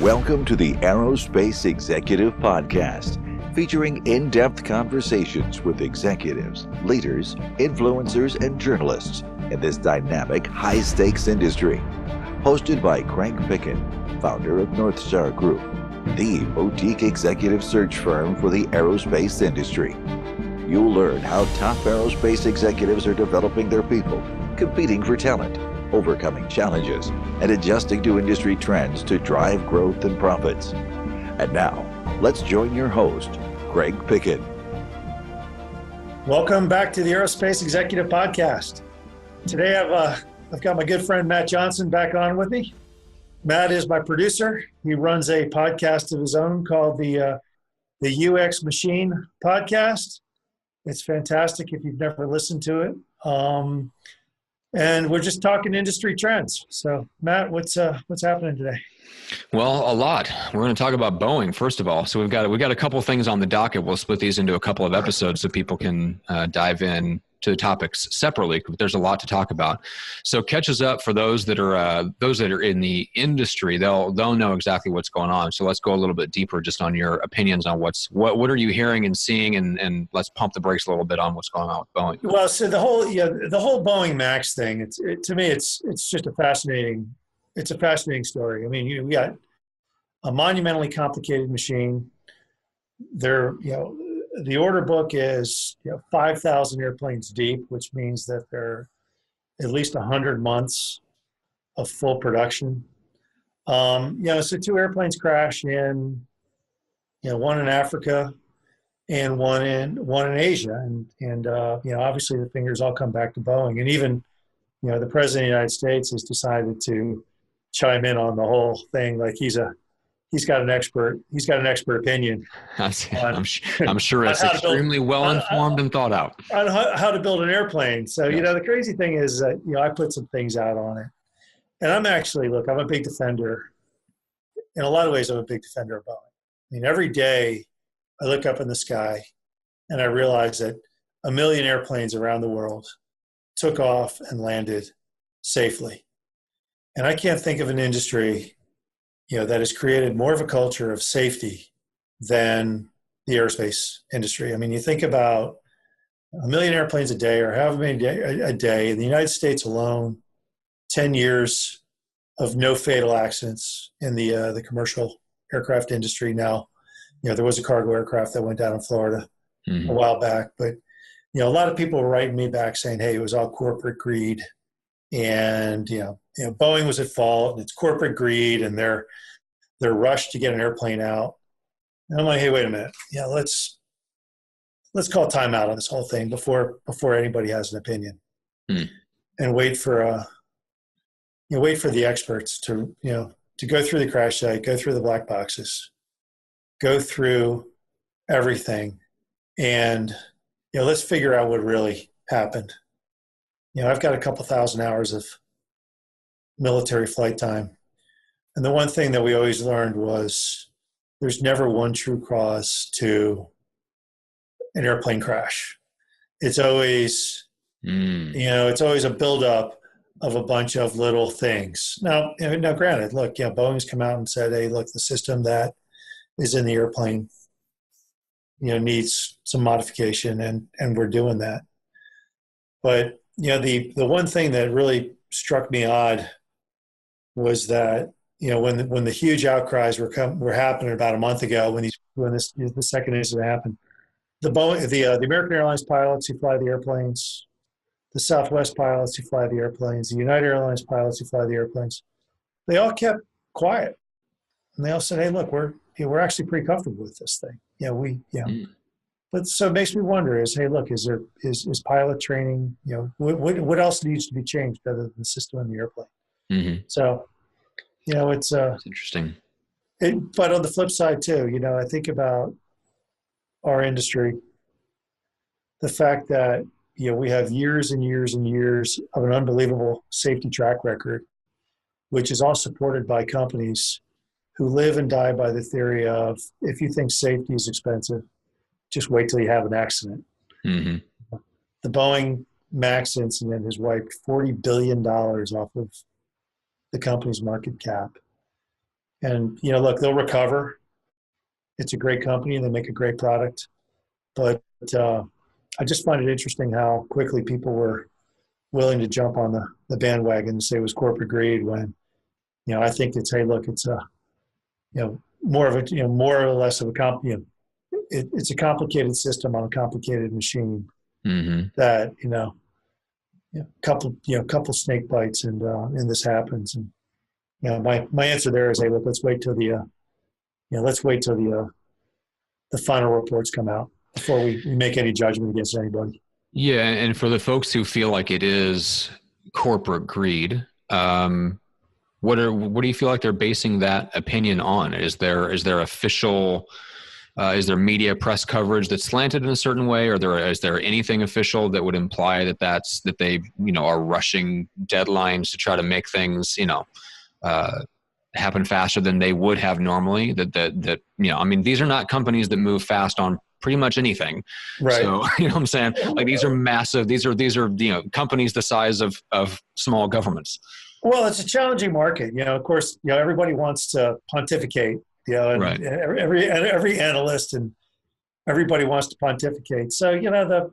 Welcome to the Aerospace Executive Podcast, featuring in-depth conversations with executives, leaders, influencers, and journalists in this dynamic, high-stakes industry. Hosted by Craig Picken, founder of North Star Group, the boutique executive search firm for the aerospace industry. You'll learn how top aerospace executives are developing their people, competing for talent, overcoming challenges, and adjusting to industry trends to drive growth and profits. And now, let's join your host, Craig Picken. Welcome back to the Aerospace Executive Podcast. Today I've got my good friend Matt Johnson back on with me. Matt is my producer. He runs a podcast of his own called the UX Machine Podcast. It's fantastic if you've never listened to it. And we're just talking industry trends. So, Matt, what's happening today? Well, a lot. We're going to talk about Boeing first of all. So we've got a couple of things on the docket. We'll split these into a couple of episodes so people can dive in to the topics separately. There's a lot to talk about. So catch us up for those that are in the industry. They'll know exactly what's going on. So let's go a little bit deeper just on your opinions on what are you hearing and seeing, and let's pump the brakes a little bit on what's going on with Boeing. Well, so the whole Boeing Max thing. To me, it's just a fascinating story. I mean, we got a monumentally complicated machine. The order book is 5,000 airplanes deep, which means that there are at least 100 months of full production. So two airplanes crash in, one in Africa and one in Asia, and obviously the fingers all come back to Boeing, and even the president of the United States has decided to chime in on the whole thing, like he's got an expert opinion. I'm sure it's extremely well informed and thought out on how to build an airplane. So, the crazy thing is that, I put some things out on it, and I'm a big defender. In a lot of ways, I'm a big defender of Boeing. I mean, every day I look up in the sky and I realize that 1 million airplanes around the world took off and landed safely. And I can't think of an industry that has created more of a culture of safety than the aerospace industry. I mean, you think about 1 million airplanes a day, or however many a day in the United States alone, 10 years of no fatal accidents in the commercial aircraft industry. Now, there was a cargo aircraft that went down in Florida a while back, but a lot of people were writing me back saying, hey, it was all corporate greed. And, Boeing was at fault, and it's corporate greed, and they're rushed to get an airplane out. And I'm like, hey, wait a minute. Let's call timeout on this whole thing before anybody has an opinion, and wait for the experts to go through the crash site, go through the black boxes, go through everything, and let's figure out what really happened. I've got a couple thousand hours of military flight time. And the one thing that we always learned was there's never one true cause to an airplane crash. It's always, it's always a buildup of a bunch of little things. Now, granted, look, Boeing's come out and said, hey, look, the system that is in the airplane, needs some modification, and we're doing that. But the one thing that really struck me odd was that when the huge outcries were happening about a month ago, when the second incident happened, the American Airlines pilots who fly the airplanes, the Southwest pilots who fly the airplanes, the United Airlines pilots who fly the airplanes, they all kept quiet, and they all said, "Hey, look, we're actually pretty comfortable with this thing." But so it makes me wonder: hey, look, is pilot training? What else needs to be changed other than the system in the airplane? Mm-hmm. So, it's interesting. But on the flip side too, I think about our industry, the fact that we have years and years and years of an unbelievable safety track record, which is all supported by companies who live and die by the theory of, if you think safety is expensive, just wait till you have an accident. Mm-hmm. The Boeing Max incident has wiped $40 billion off of the company's market cap. And, you know, look, they'll recover. It's a great company and they make a great product. But I just find it interesting how quickly people were willing to jump on the bandwagon and say it was corporate greed when, you know, I think it's, hey, look, it's a, you know, more of a, you know, more or less of a it's a complicated system on a complicated machine that, couple snake bites and this happens. And, you know, my answer there is, hey, look, let's wait till the final reports come out before we make any judgment against anybody. Yeah. And for the folks who feel like it is corporate greed, what do you feel like they're basing that opinion on? Is there official, is there media press coverage that's slanted in a certain way, or is there anything official that would imply that they, you know, are rushing deadlines to try to make things, you know, happen faster than they would have normally? That you know, I mean, these are not companies that move fast on pretty much anything. Right. So, you know what I'm saying? Like, these are massive. These are you know, companies the size of small governments. Well, it's a challenging market. You know, of course, you know, everybody wants to pontificate, you know, and Right. every analyst and everybody wants to pontificate. So, you know,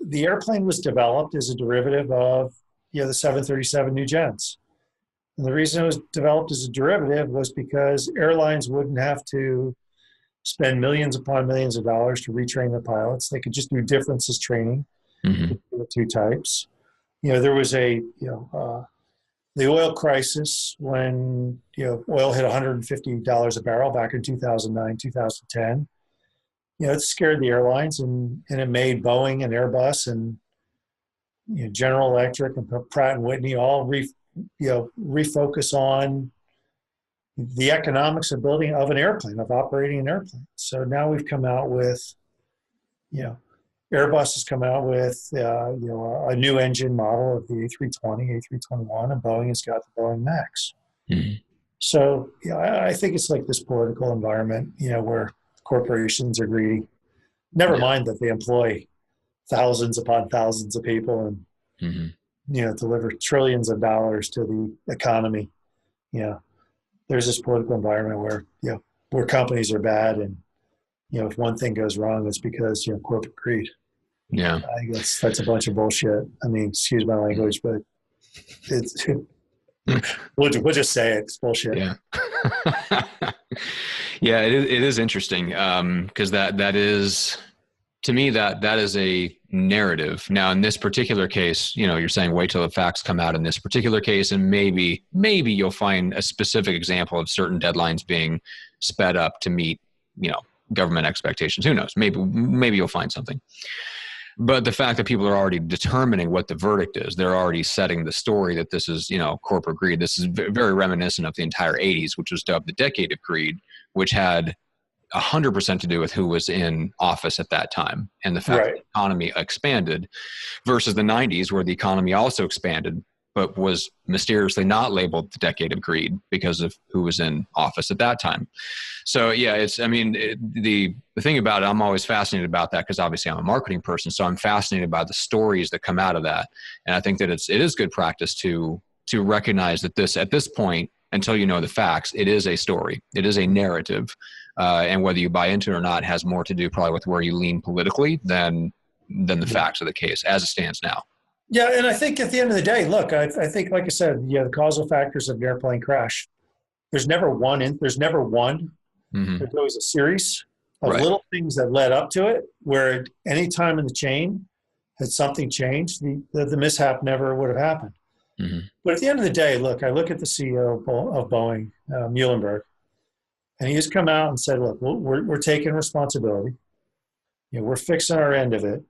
the airplane was developed as a derivative of, you know, the 737 new gens. And the reason it was developed as a derivative was because airlines wouldn't have to spend millions upon millions of dollars to retrain the pilots. They could just do differences training between the two types. You know, there was the oil crisis when, you know, oil hit $150 a barrel back in 2009, 2010. You know, it scared the airlines and it made Boeing and Airbus and, you know, General Electric and Pratt and Whitney all refocus on the economics of building of an airplane, of operating an airplane. So now we've come out with, you know, Airbus has come out with, a new engine model of the A320, A321, and Boeing has got the Boeing Max. So, you know, I think it's like this political environment, you know, where corporations are greedy. Never mind that they employ thousands upon thousands of people and, you know, deliver trillions of dollars to the economy. You know, there's this political environment where, you know, where companies are bad and, you know, if one thing goes wrong, it's because, you know, corporate greed. Yeah. I guess that's a bunch of bullshit. I mean, excuse my language, but it's, we'll just say it. It's bullshit. Yeah. Yeah, it is interesting. Cause that is, to me, that is a narrative. Now, in this particular case, you know, you're saying wait till the facts come out in this particular case, and maybe you'll find a specific example of certain deadlines being sped up to meet, you know, government expectations. Who knows? Maybe you'll find something. But the fact that people are already determining what the verdict is, they're already setting the story that this is, you know, corporate greed. This is very reminiscent of the entire 80s, which was dubbed the decade of greed, which had 100% to do with who was in office at that time and the fact that the economy expanded, versus the 90s, where the economy also expanded but was mysteriously not labeled the decade of greed because of who was in office at that time. So yeah, the thing about it, I'm always fascinated about that because obviously I'm a marketing person. So I'm fascinated by the stories that come out of that. And I think that it is good practice to recognize that at this point, until you know the facts, it is a story. It is a narrative. And whether you buy into it or not has more to do probably with where you lean politically than the facts of the case as it stands now. Yeah, and I think at the end of the day, look, I think, like I said, the causal factors of an airplane crash, there's never one. There's always a series of little things that led up to it, where at any time in the chain, had something changed, the mishap never would have happened. But at the end of the day, look, I look at the CEO of Boeing, Muhlenberg, and he has come out and said, look, we're taking responsibility. You know, we're fixing our end of it.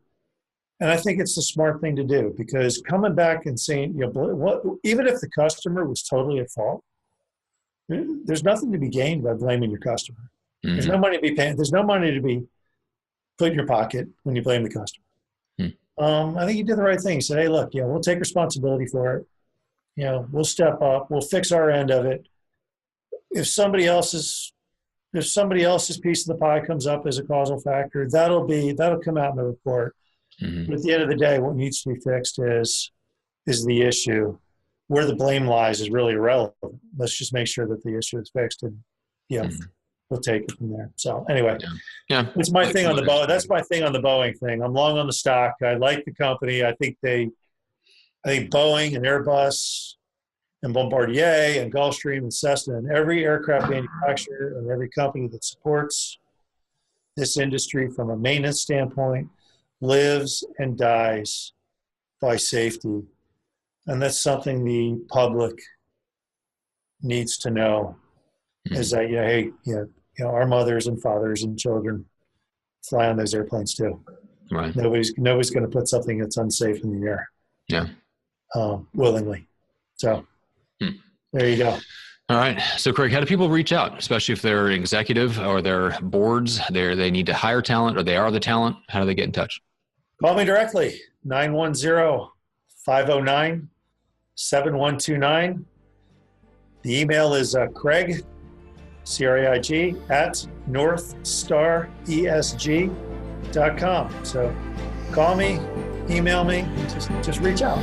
And I think it's the smart thing to do, because coming back and saying, you know, even if the customer was totally at fault, there's nothing to be gained by blaming your customer. There's no money to be paying. There's no money to be put in your pocket when you blame the customer. I think you did the right thing. You said, hey, look, you know, we'll take responsibility for it. You know, we'll step up. We'll fix our end of it. If somebody else's piece of the pie comes up as a causal factor, that'll come out in the report. But at the end of the day, what needs to be fixed is the issue. where the blame lies is really irrelevant. Let's just make sure that the issue is fixed, and we'll take it from there. So anyway, it's my thing on the Boeing. That's my thing on the Boeing thing. I'm long on the stock. I like the company. I think Boeing and Airbus and Bombardier and Gulfstream and Cessna and every aircraft manufacturer and every company that supports this industry from a maintenance standpoint lives and dies by safety. And that's something the public needs to know, is that, hey, our mothers and fathers and children fly on those airplanes too. Right. Nobody's going to put something that's unsafe in the air. Yeah. Willingly. So there you go. All right. So Craig, how do people reach out, especially if they're an executive or they're boards, they need to hire talent or they are the talent? How do they get in touch? Call me directly, 910-509-7129. The email is Craig, C-R-A-I-G, at northstaresg.com. So call me, email me, just reach out.